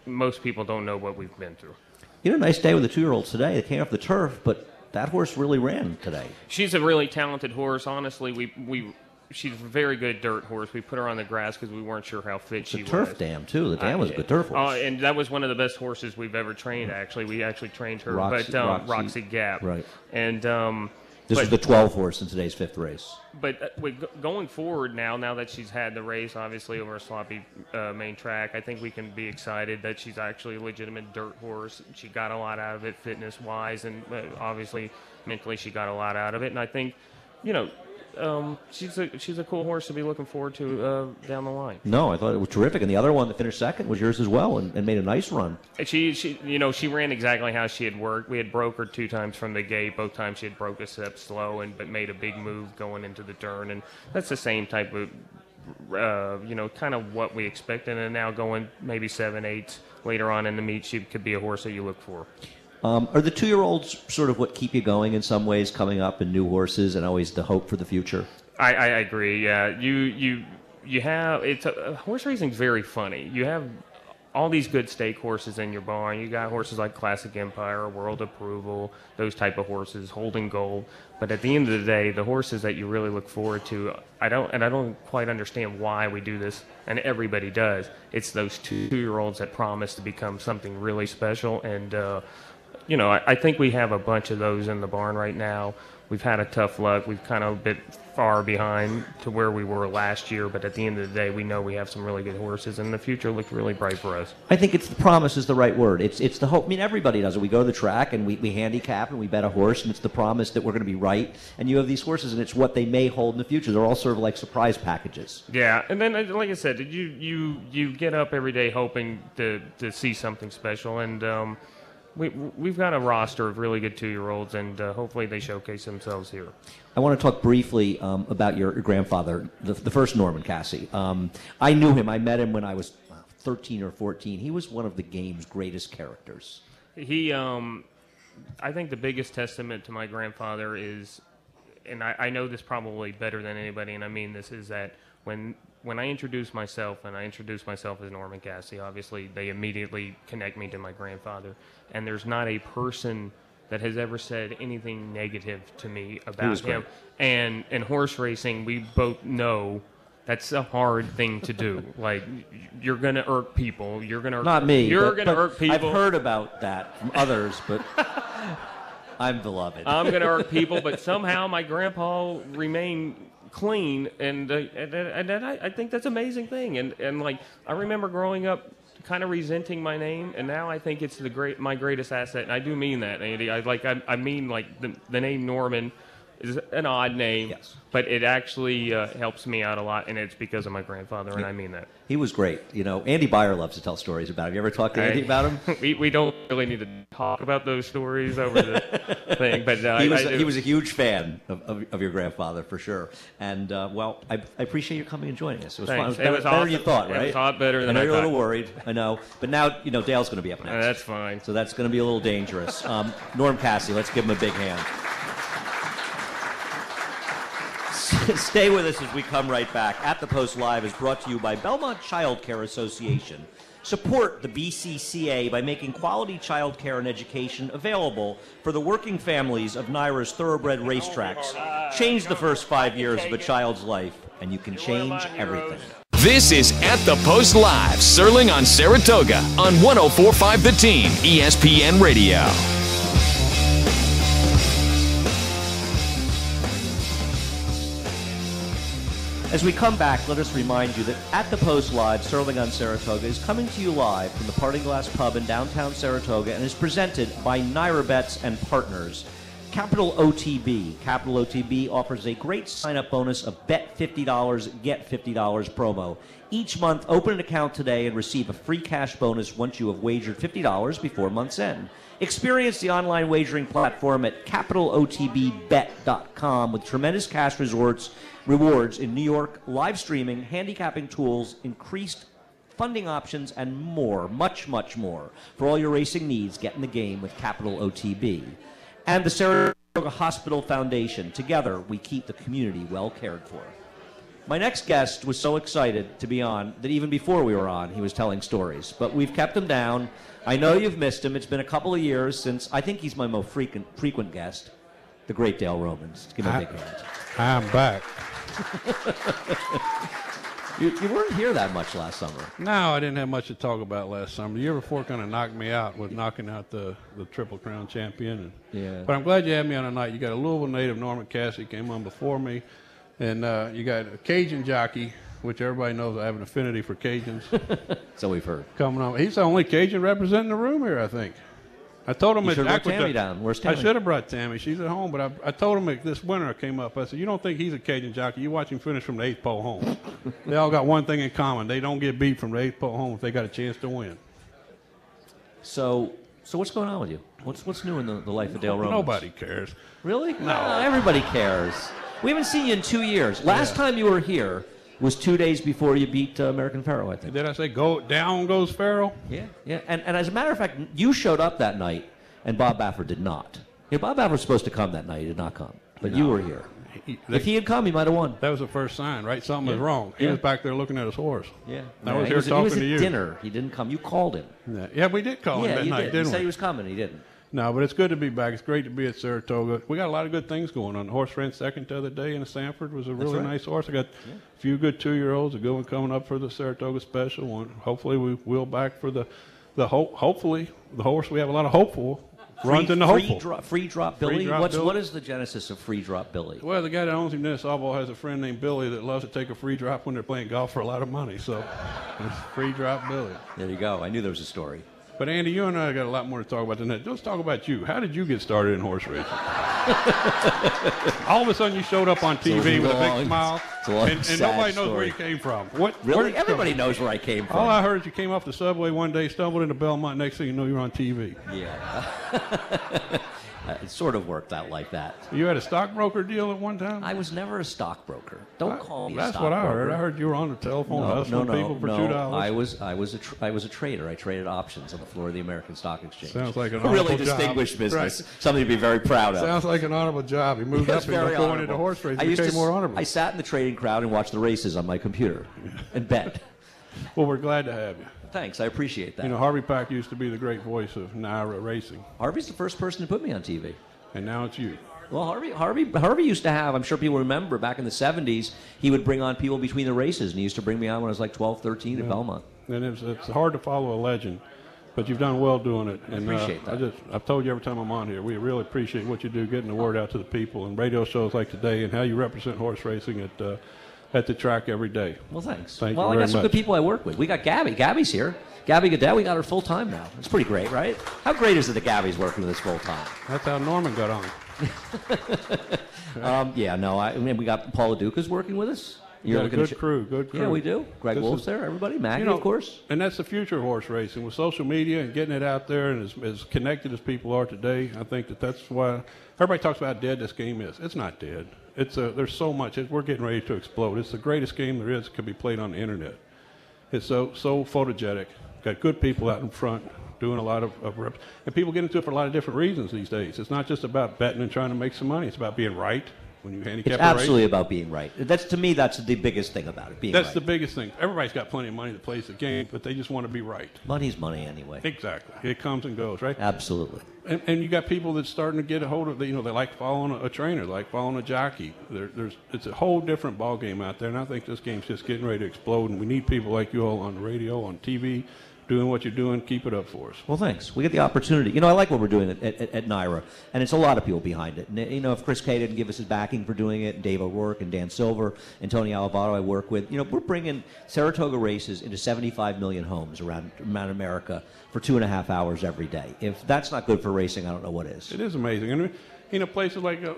most people don't know what we've been through. You had a nice day with the 2-year-olds today. They came off the turf, but that horse really ran today. She's a really talented horse. Honestly, she's a very good dirt horse. We put her on the grass because we weren't sure how fit she was. The turf dam, too. The dam was a good turf horse. And that was one of the best horses we've ever trained, actually. We actually trained her, Roxy Gap. Right. And this is the 12th horse in today's 5th race. But going forward now that she's had the race, obviously, over a sloppy main track, I think we can be excited that she's actually a legitimate dirt horse. She got a lot out of it fitness-wise, and obviously mentally she got a lot out of it. And I think, she's a cool horse to be looking forward to down the line. No, I thought it was terrific, and the other one that finished second was yours as well, and made a nice run. She ran exactly how she had worked. We had broke her 2 times from the gate. Both times she had broke a step slow, but made a big move going into the turn, and that's the same type of kind of what we expected. And now going maybe 7/8 later on in the meet, she could be a horse that you look for.
Are the 2-year-olds sort of what keep you going in some ways, coming up and new horses and always the hope for the future?
I agree. Yeah, you have horse racing's very funny. You have all these good stake horses in your barn. You got horses like Classic Empire, World Approval, those type of horses, Holding Gold. But at the end of the day, the horses that you really look forward to, I don't quite understand why we do this, and everybody does. It's those 2-year-olds that promise to become something really special. And I think we have a bunch of those in the barn right now. We've had a tough luck. We've kind of a bit far behind to where we were last year, but at the end of the day, we know we have some really good horses, and the future looks really bright for us.
I think it's the promise is the right word. It's the hope. I mean, everybody does it. We go to the track, and we handicap, and we bet a horse, and it's the promise that we're going to be right. And you have these horses, and it's what they may hold in the future. They're all sort of like surprise packages.
Yeah, and then, like I said, you get up every day hoping to see something special, and we've got a roster of really good 2-year-olds, and hopefully they showcase themselves here.
I want to talk briefly about your grandfather, the first Norman Cassie. I knew him. I met him when I was 13 or 14. He was one of the game's greatest characters.
He, I think the biggest testament to my grandfather is, and I know this probably better than anybody, and I mean this, is that when I introduce myself, and I introduce myself as Norman Cassie, obviously they immediately connect me to my grandfather. And there's not a person that has ever said anything negative to me about him. And in horse racing, we both know that's a hard thing to do. Like, you're going to irk people. You're going to
Not me.
You're going to irk people.
I've heard about that from others, but I'm beloved.
I'm going to irk people, but somehow my grandpa remained clean, and I think that's an amazing thing. And like, I remember growing up kind of resenting my name, and now I think it's my greatest asset, and I do mean that, Andy. I mean, like, the name Norman is an odd name,
yes,
but it actually helps me out a lot, and it's because of my grandfather, and I mean that.
He was great. You know, Andy Byer loves to tell stories about him. You ever talk to Andy about him?
We don't really need to talk about those stories over the thing, but
he was a huge fan of your grandfather, for sure. And, well, I appreciate you coming and joining us. It was fun. It was better
awesome.
than you thought, right?
It was a lot better than I thought.
I know you're a little worried. I know. But now, Dale's going to be up next.
That's fine.
So that's going to be a little dangerous. Norm Cassie, let's give him a big hand. Stay with us as we come right back. At the Post Live is brought to you by Belmont Child Care Association. Support the BCCA by making quality child care and education available for the working families of Naira's thoroughbred racetracks. Change the first 5 years of a child's life, and you can change everything.
This is At the Post Live, Serling on Saratoga on 104.5 The Team, ESPN Radio.
As we come back, let us remind you that At the Post Live, Serling on Saratoga, is coming to you live from the Parting Glass Pub in downtown Saratoga and is presented by Naira Bets and Partners. Capital OTB. Capital OTB offers a great sign-up bonus of Bet $50, Get $50 promo. Each month, open an account today and receive a free cash bonus once you have wagered $50 before month's end. Experience the online wagering platform at capitalotbbet.com with tremendous cash rewards in New York, live streaming, handicapping tools, increased funding options, and more, much, much more. For all your racing needs, get in the game with Capital OTB. And the Saratoga Hospital Foundation. Together, we keep the community well cared for. My next guest was so excited to be on that even before we were on, he was telling stories. But we've kept him down. I know you've missed him. It's been a couple of years since, I think he's my most frequent guest, the great Dale Romans. Give him a big hand.
I'm back.
You weren't here that much last summer.
No, I didn't have much to talk about last summer. The year before kind of knocked me out with knocking out the Triple Crown champion.
Yeah.
But I'm glad you had me on tonight. You got a Louisville native, Norman Cassie, came on before me. And you got a Cajun jockey, which everybody knows I have an affinity for Cajuns.
So we've heard.
Coming on. He's the only Cajun representing the room here, I think. I told him
you should have brought Tammy down. Where's Tammy?
I should have brought Tammy. She's at home, but I told him this winter came up. I said, you don't think he's a Cajun jockey. You watch him finish from the 8th pole home. They all got one thing in common. They don't get beat from the 8th pole home if they got a chance to win.
So what's going on with you? What's new in the life of Dale Romans?
Nobody cares.
Really?
No.
Everybody cares. We haven't seen you in 2 years. Last time you were here was 2 days before you beat American Pharoah, I think.
Did I say go down goes Pharoah?
Yeah. And as a matter of fact, you showed up that night and Bob Baffert did not. Bob Baffert was supposed to come that night. He did not come. But you were here. If he had come, he might have won.
That was the first sign, right? Something was wrong. He was back there looking at his horse.
Yeah.
I was here talking to you.
He was at dinner. He didn't come. You called him.
Yeah, we did call him that night, didn't we?
He said he was coming. He didn't.
No, but it's good to be back. It's great to be at Saratoga. We got a lot of good things going on. The horse ran second the other day in the Sanford. Was a really nice horse. I got a few good 2-year-olds. A good one coming up for the Saratoga Special. One. Hopefully we will back for the hopefully the horse we have a lot of hope for. Runs in the hopeful.
Free Drop Billy? What is the genesis of Free Drop Billy?
Well, the guy that owns him, Dennis Albaugh, has a friend named Billy that loves to take a free drop when they're playing golf for a lot of money. So it's Free Drop Billy.
There you go. I knew there was a story.
But, Andy, you and I got a lot more to talk about than that. Let's talk about you. How did you get started in horse racing? All of a sudden you showed up on TV with a big smile, and nobody knows where you came from.
Really? Everybody knows where I came from.
All I heard is you came off the subway one day, stumbled into Belmont, next thing you know you were on TV.
Yeah. It sort of worked out like that.
You had a stockbroker deal at one time?
I was never a stockbroker. Don't call me a stockbroker.
That's what I heard. I heard you were on the telephone hustling people for $2.
I was a trader. I traded options on the floor of the American Stock Exchange.
Sounds like an
a really distinguished business. Right. Something to be very proud of.
Sounds like an honorable job. You moved up and going into horse racing. Became more honorable.
I sat in the trading crowd and watched the races on my computer and bet.
Well, we're glad to have you.
Thanks, I appreciate that.
You know, Harvey Pack used to be the great voice of NYRA racing.
Harvey's the first person to put me on TV.
And now it's you.
Well, Harvey used to have, I'm sure people remember, back in the 70s, he would bring on people between the races, and he used to bring me on when I was like 12, 13 at Belmont.
And it's hard to follow a legend, but you've done well doing it. And
I appreciate that.
I've told you every time I'm on here, we really appreciate what you do, getting the word out to the people, and radio shows like today, and how you represent horse racing at the track every day.
Well, thanks.
Thank you
I
very
got some
much.
good people I work with. We got Gabby. Gabby's here. Gabby Goodell, we got her full time now. It's pretty great, right? How great is it that Gabby's working with us full time?
That's how Norman got on.
We got Paula Duca's working with us.
You're a good crew.
Yeah, we do. Greg Wolf's there, everybody. Maggie, of course.
And that's the future of horse racing. With social media and getting it out there, and as connected as people are today, I think that's why everybody talks about how dead this game is. It's not dead. There's so much. We're getting ready to explode. It's the greatest game there is. It can be played on the internet. It's so photogenic. Got good people out in front doing a lot of reps. And people get into it for a lot of different reasons these days. It's not just about betting and trying to make some money. It's about being right when you handicap
It's absolutely about being right. To me, that's the biggest thing about it,
That's the biggest thing. Everybody's got plenty of money that plays the game, but they just want to be right.
Money's money anyway.
Exactly. It comes and goes, right?
Absolutely.
And you got people that's starting to get a hold of, they like following a trainer, they like following a jockey. It's a whole different ball game out there, and I think this game's just getting ready to explode, and we need people like you all on the radio, on TV, doing what you're doing. Keep it up for us.
Well, thanks. We get the opportunity. I like what we're doing at NYRA, and it's a lot of people behind it. And, if Chris Kay didn't give us his backing for doing it, and Dave O'Rourke and Dan Silver and Tony Alavato I work with, we're bringing Saratoga races into 75 million homes around America for 2.5 hours every day. If that's not good for racing, I don't know what is.
It is amazing. And places like a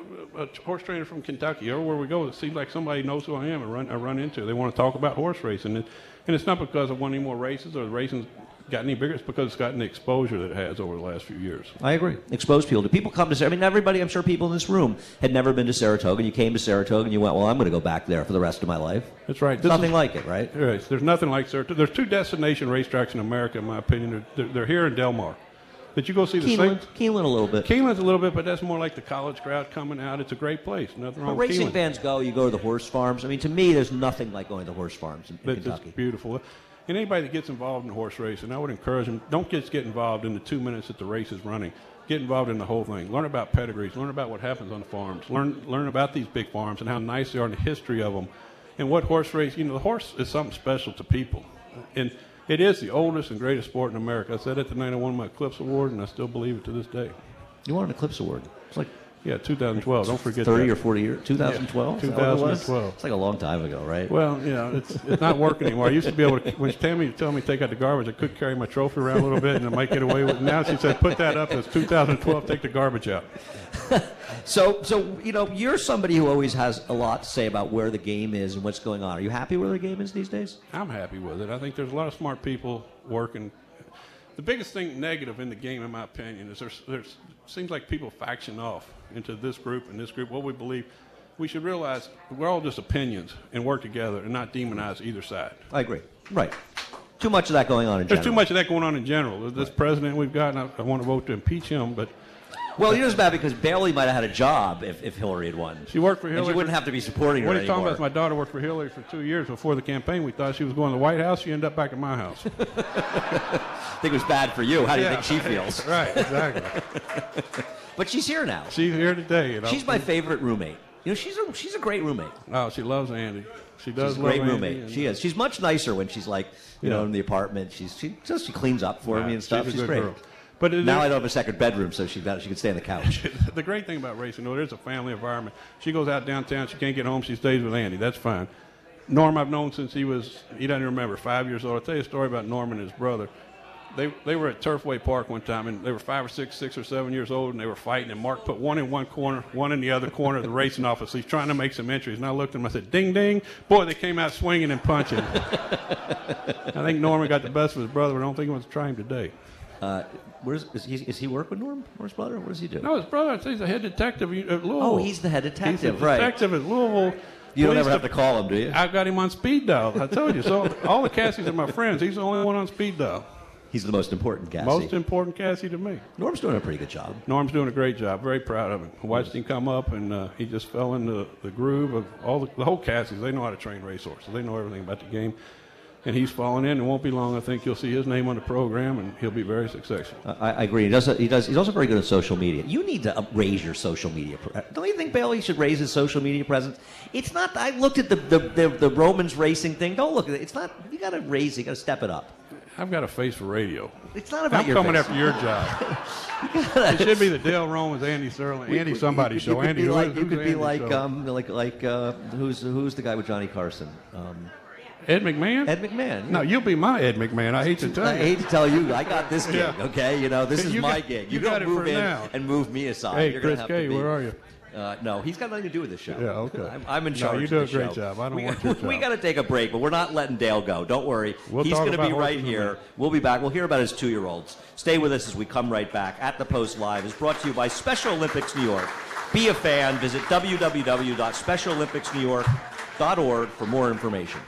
horse trainer from Kentucky, everywhere we go, it seems like somebody knows who I am and I run into. They want to talk about horse racing. And it's not because I've won any more races or the racing's gotten any bigger. It's because it's gotten the exposure that it has over the last few years.
I agree. Expose people. Do people come to Saratoga? everybody, I'm sure people in this room had never been to Saratoga, and you came to Saratoga and you went, well, I'm going to go back there for the rest of my life.
That's right.
Nothing like it, right?
Right. There's nothing like Saratoga. There's 2 destination racetracks in America, in my opinion. They're here in Del Mar. Did you go see the same?
Keeneland a little bit.
Keeneland's a little bit, but that's more like the college crowd coming out. It's a great place. Nothing wrong with Keeneland.
Racing fans go, you go to the horse farms. To me, there's nothing like going to horse farms in Kentucky.
It's beautiful. And anybody that gets involved in horse racing, I would encourage them, don't just get involved in the 2 minutes that the race is running. Get involved in the whole thing. Learn about pedigrees. Learn about what happens on the farms. Learn about these big farms and how nice they are and the history of them. And what horse race, the horse is something special to people. And it is the oldest and greatest sport in America. I said it the night I won my Eclipse Award, and I still believe it to this day.
You won an Eclipse Award. It's like
2012. Don't forget
30
that.
or 40 years. 2012?
Yeah, 2012.
It's like a long time ago, right?
Well, it's not working anymore. I used to be able to, when Tammy would tell me to take out the garbage, I could carry my trophy around a little bit, and I might get away with it. Now she said, put that up as 2012, take the garbage out.
So you're somebody who always has a lot to say about where the game is and what's going on. Are you happy where the game is these days?
I'm happy with it. I think there's a lot of smart people working. The biggest thing negative in the game, in my opinion, is there's seems like people faction off into this group and this group. What we believe, we should realize we're all just opinions and work together and not demonize either side.
I agree. Right. Too much of that going on in
There's
general.
too much of that going on in general. This president we've got, and I want to vote to impeach him, but...
Well, you know, it's bad because Bailey might have had a job if Hillary had won.
She worked for Hillary.
And she wouldn't have to be supporting her
What are you talking
anymore.
about? My daughter worked for Hillary for 2 years before the campaign. We thought she was going to the White House. She ended up back at my house.
I think it was bad for you. How do you think she feels?
Right, exactly.
But she's here now.
She's here today. You know?
She's my favorite roommate. You know, she's a great roommate.
Oh, she loves Andy. She does
She's a
love
great
Andy,
roommate.
and-
She is. She's much nicer when she's like, you know, in the apartment. She cleans up for me and stuff.
She's a
She's
good
great.
girl. But
Now I don't have a second bedroom, so she can stay on the couch.
The great thing about racing, though, there's a family environment. She goes out downtown. She can't get home. She stays with Andy. That's fine. Norm, I've known since he doesn't remember, 5 years old. I'll tell you a story about Norm and his brother. They were at Turfway Park one time, and they were 5 or 6 or 7 years old, and they were fighting, and Mark put one in one corner, one in the other corner of the racing office. He's trying to make some entries, and I looked at him, I said, ding, ding. Boy, they came out swinging and punching. I think Norman got the best of his brother, but I don't think he wants to try him today.
Is he work with Norm or his brother? What does he do?
No, his brother, he's the head detective at Louisville.
Oh, he's the head detective,
He's the
right.
detective at Louisville.
You don't
Police
ever have to call him, do you?
I've got him on speed dial. I told you. So all the Cassies are my friends. He's the only one on speed dial.
He's the most important Cassie.
Most important Cassie to me.
Norm's doing a pretty good job.
Norm's doing a great job. Very proud of him. I watched him come up, and he just fell into the groove of all the whole Cassies. They know how to train racehorses. They know everything about the game. And he's fallen in. It won't be long. I think you'll see his name on the program, and he'll be very successful.
I agree. He does. He's also very good at social media. You need to raise your social media. Don't you think Bailey should raise his social media presence? It's not. I looked at the Romans racing thing. Don't look at it. It's not. You got to raise it. You got to step it up.
I've got a face for radio.
It's not about
I'm
your
coming
face.
after your job. It should be the Dale Romans, Andy Serling, Andy somebody show. Andy,
You
who's
could be
Andy
like
show?
who's the guy with Johnny Carson?
Ed McMahon?
Ed McMahon.
No, you'll be my Ed McMahon. I hate to tell
I
you.
hate to tell you, I got this gig.
Yeah.
Okay, you know this is
You
my
got-
gig.
you
don't
got it
move
for
in
now.
and move me aside.
Hey,
You're
Chris
gonna have
K,
to be,
where are you?
No, he's got nothing to do with the show.
Yeah, okay.
I'm in
No,
charge.
you do
of the
a great
show.
job. I don't want your
We
job.
got to take a break, but we're not letting Dale go. Don't worry.
We'll
He's
talk
going to be
about
right
horses in a
here.
minute.
We'll be back. We'll hear about his 2-year-olds. Stay with us as we come right back. At the Post Live is brought to you by Special Olympics New York. Be a fan. Visit www.specialympicснewyork.org for more information.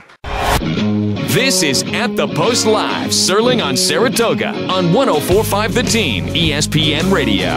This is At the Post Live, Serling on Saratoga on 104.5 The Team, ESPN Radio.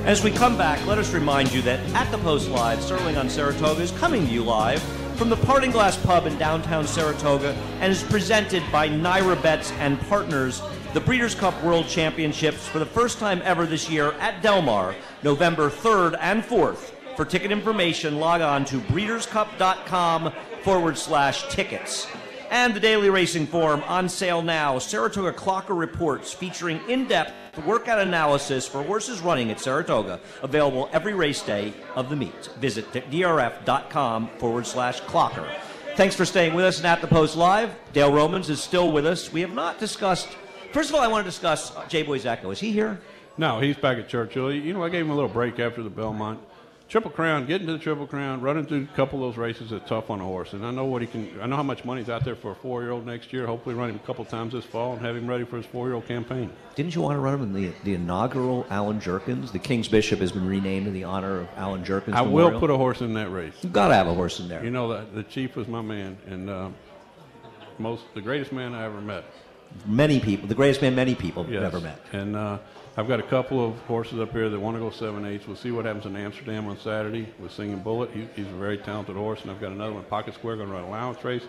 As we come back, let us remind you that At the Post Live, Serling on Saratoga is coming to you live from the Parting Glass Pub in downtown Saratoga and is presented by Naira Bets and Partners, the Breeders' Cup World Championships for the first time ever this year at Del Mar, November 3rd and 4th. For ticket information, log on to breederscup.com/tickets. And the Daily Racing Form on sale now. Saratoga Clocker Reports featuring in-depth workout analysis for horses running at Saratoga. Available every race day of the meet. Visit drf.com/clocker. Thanks for staying with us and At the Post Live. Dale Romans is still with us. We have not discussed... First of all, I want to discuss J-Boy Zacco. Is he here?
No, he's back at Churchill. You know, I gave him a little break after the Belmont. Triple Crown, getting to the Triple Crown, running through a couple of those races is tough on a horse. And I know what he can. I know how much money's out there for a 4-year-old next year. Hopefully run him a couple times this fall and have him ready for his 4-year-old campaign.
Didn't you want to run him in the inaugural Alan Jerkins? The King's Bishop has been renamed in the honor of Alan Jerkins.
I
Memorial.
will put a horse in that race.
You've got to have a horse in there.
You know, the chief was my man, and the greatest man I ever met.
Many people, the greatest man many people have
Yes.
ever met.
And I've got a couple of horses up here that want to go 7/8. We'll see what happens in Amsterdam on Saturday with Singing Bullet. He's a very talented horse, and I've got another one, Pocket Square, going to run an allowance race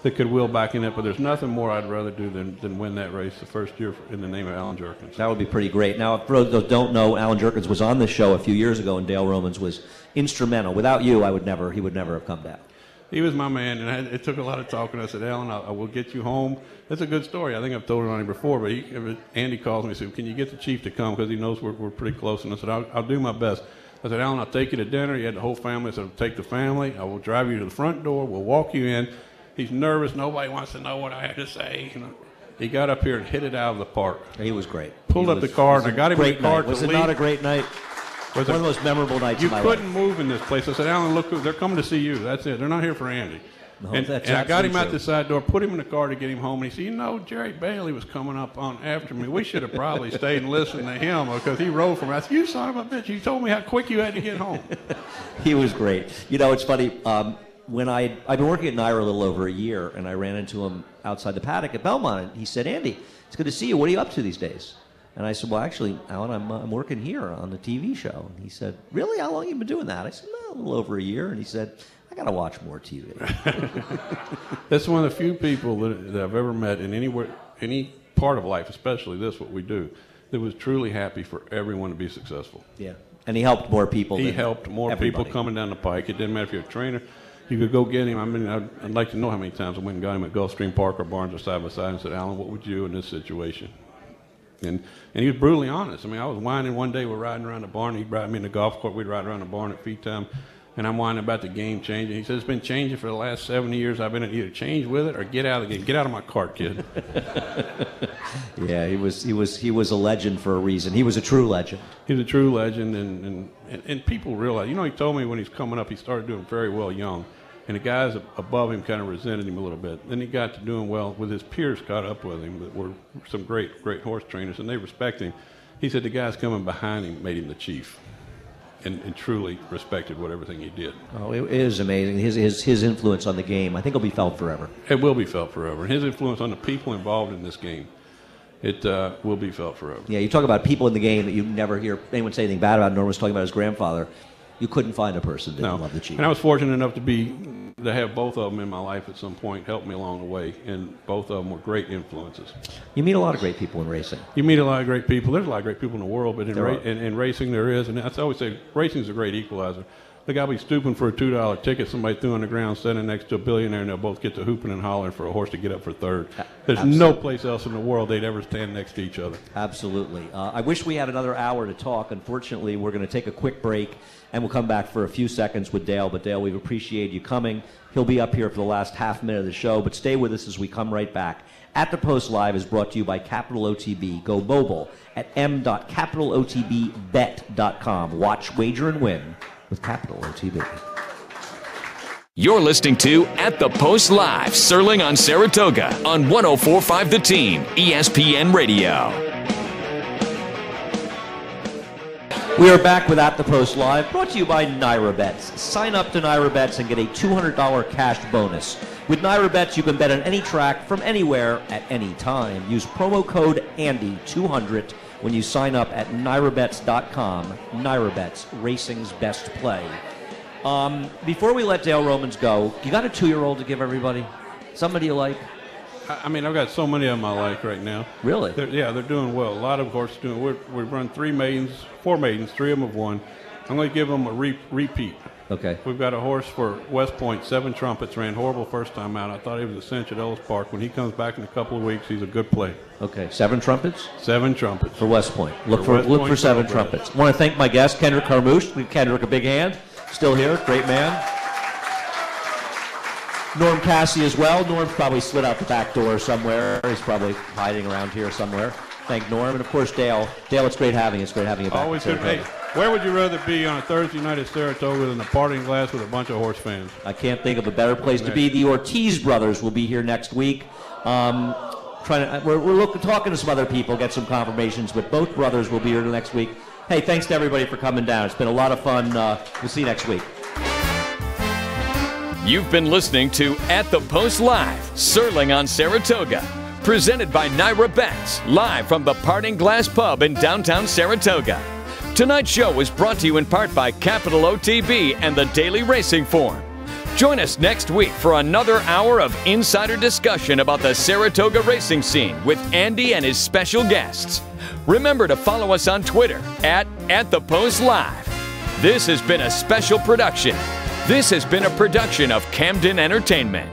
that could wheel back in it. But there's nothing more I'd rather do than win that race the first year in the name of Alan Jerkins.
That would be pretty great. Now, for those that don't know, Alan Jerkins was on this show a few years ago, and Dale Romans was instrumental. Without you, he would never have come down.
He was my man, and it took a lot of talking. I said, Alan, I will get you home. That's a good story. I think I've told it on him before, but Andy calls me and said, can you get the chief to come? Because he knows we're pretty close. And I said, I'll do my best. I said, Alan, I'll take you to dinner. He had the whole family. I said, I'll take the family. I will drive you to the front door. We'll walk you in. He's nervous. Nobody wants to know what I have to say. You know, he got up here and hit it out of the park.
He was great.
Pulled up the car, and I got him in the car to
Was it
leave.
not a great night? One of the most memorable nights
You
of my life.
couldn't move in this place. I said, Alan, look, they're coming to see you. That's it. They're not here for Andy.
No,
and
that's
I got him
absolutely
out
true.
the side door, put him in the car to get him home, and he said, you know, Jerry Bailey was coming up on after me. We should have probably stayed and listened to him because he rode for me. I said, you son of a bitch, you told me how quick you had to get home.
He was great. You know, it's funny. when I've been working at Naira a little over a year, and I ran into him outside the paddock at Belmont, and he said, "Andy, it's good to see you. What are you up to these days?" And I said, "Well, actually, Alan, I'm working here on the TV show." And he said, "Really? How long have you been doing that?" I said, "No, a little over a year." And he said, "I got to watch more TV."
That's one of the few people that I've ever met in any part of life, especially this, what we do, that was truly happy for everyone to be successful.
Yeah. And he helped more people.
He helped more people coming down the pike. It didn't matter if you're a trainer. You could go get him. I mean, I'd like to know how many times I went and got him at Gulfstream Park or Barnes or side by side and said, "Alan, what would you do in this situation?" And he was brutally honest. I mean, I was whining one day. We're riding around the barn. He'd ride me in the golf court. We'd ride around the barn at feed time. And I'm whining about the game changing. He says, "It's been changing for the last 70 years. I've been either change with it or get out of the game. Get out of my cart, kid."
Yeah, he was a legend for a reason. He was a true legend.
He's a true legend, and people realize. You know, he told me when he's coming up, he started doing very well young, and the guys above him kind of resented him a little bit. Then he got to doing well with his peers caught up with him that were some great horse trainers, and they respect him. He said the guys coming behind him made him the chief. And truly respected everything he did.
Oh, it is amazing. His influence on the game, I think, will be felt forever.
It will be felt forever. And his influence on the people involved in this game, it will be felt forever.
Yeah, you talk about people in the game that you never hear anyone say anything bad about. Norm was talking about his grandfather. You couldn't find a person that didn't love the Chief.
And I was fortunate enough to have both of them in my life at some point, help me along the way, and both of them were great influences.
You meet a lot of great people in racing.
You meet a lot of great people. There's a lot of great people in the world, but in racing there is. And I always say racing is a great equalizer. Look, I'll be stooping for a $2 ticket somebody threw on the ground standing next to a billionaire, and they'll both get to hooping and hollering for a horse to get up for third. There's no place else in the world they'd ever stand next to each other.
Absolutely. I wish we had another hour to talk. Unfortunately, we're going to take a quick break, and we'll come back for a few seconds with Dale. But Dale, we've appreciated you coming. He'll be up here for the last half minute of the show, but stay with us as we come right back. At the Post Live is brought to you by Capital OTB. Go mobile at m.capitalotbbet.com. Watch, wager, and win with Capital OTB.
You're listening to At the Post Live, Serling on Saratoga on 104.5 The Team, ESPN Radio.
We are back with At the Post Live, brought to you by Naira Bets. Sign up to Naira Bets and get a $200 cash bonus. With Naira Bets, you can bet on any track from anywhere at any time. Use promo code ANDY200 when you sign up at NairaBets.com. Naira Bets, racing's best play. Before we let Dale Romans go, you got a 2-year-old to give everybody? Somebody you like?
I mean, I've got so many of them I like right now.
Really?
They're doing well. A lot of horses doing. We've run 4 maidens, 3 of them have won. I'm going to give them a repeat.
Okay.
We've got a horse for West Point, 7 Trumpets, ran horrible first time out. I thought he was a cinch at Ellis Park. When he comes back in a couple of weeks, he's a good play.
Okay, 7 Trumpets?
7 Trumpets.
For West Point. Look for 7 Trumpets. I want to thank my guest, Kendrick Carmouche. Give Kendrick a big hand. Still here, great man. Norm Cassie as well. Norm's probably slid out the back door somewhere. He's probably hiding around here somewhere. Thank Norm. And, of course, Dale. Dale, it's great having you. It's great having you back.
Always good. Hey, where would you rather be on a Thursday night at Saratoga than the parting glass with a bunch of horse fans?
I can't think of a better place to be. The Ortiz brothers will be here next week. We're talking to some other people, get some confirmations, but both brothers will be here next week. Hey, thanks to everybody for coming down. It's been a lot of fun. We'll see you next week.
You've been listening to At the Post Live, Serling on Saratoga. Presented by Naira Bets, live from the Parting Glass Pub in downtown Saratoga. Tonight's show was brought to you in part by Capital OTB and the Daily Racing Form. Join us next week for another hour of insider discussion about the Saratoga racing scene with Andy and his special guests. Remember to follow us on Twitter at the Post Live. This has been a special production. This has been a production of Camden Entertainment.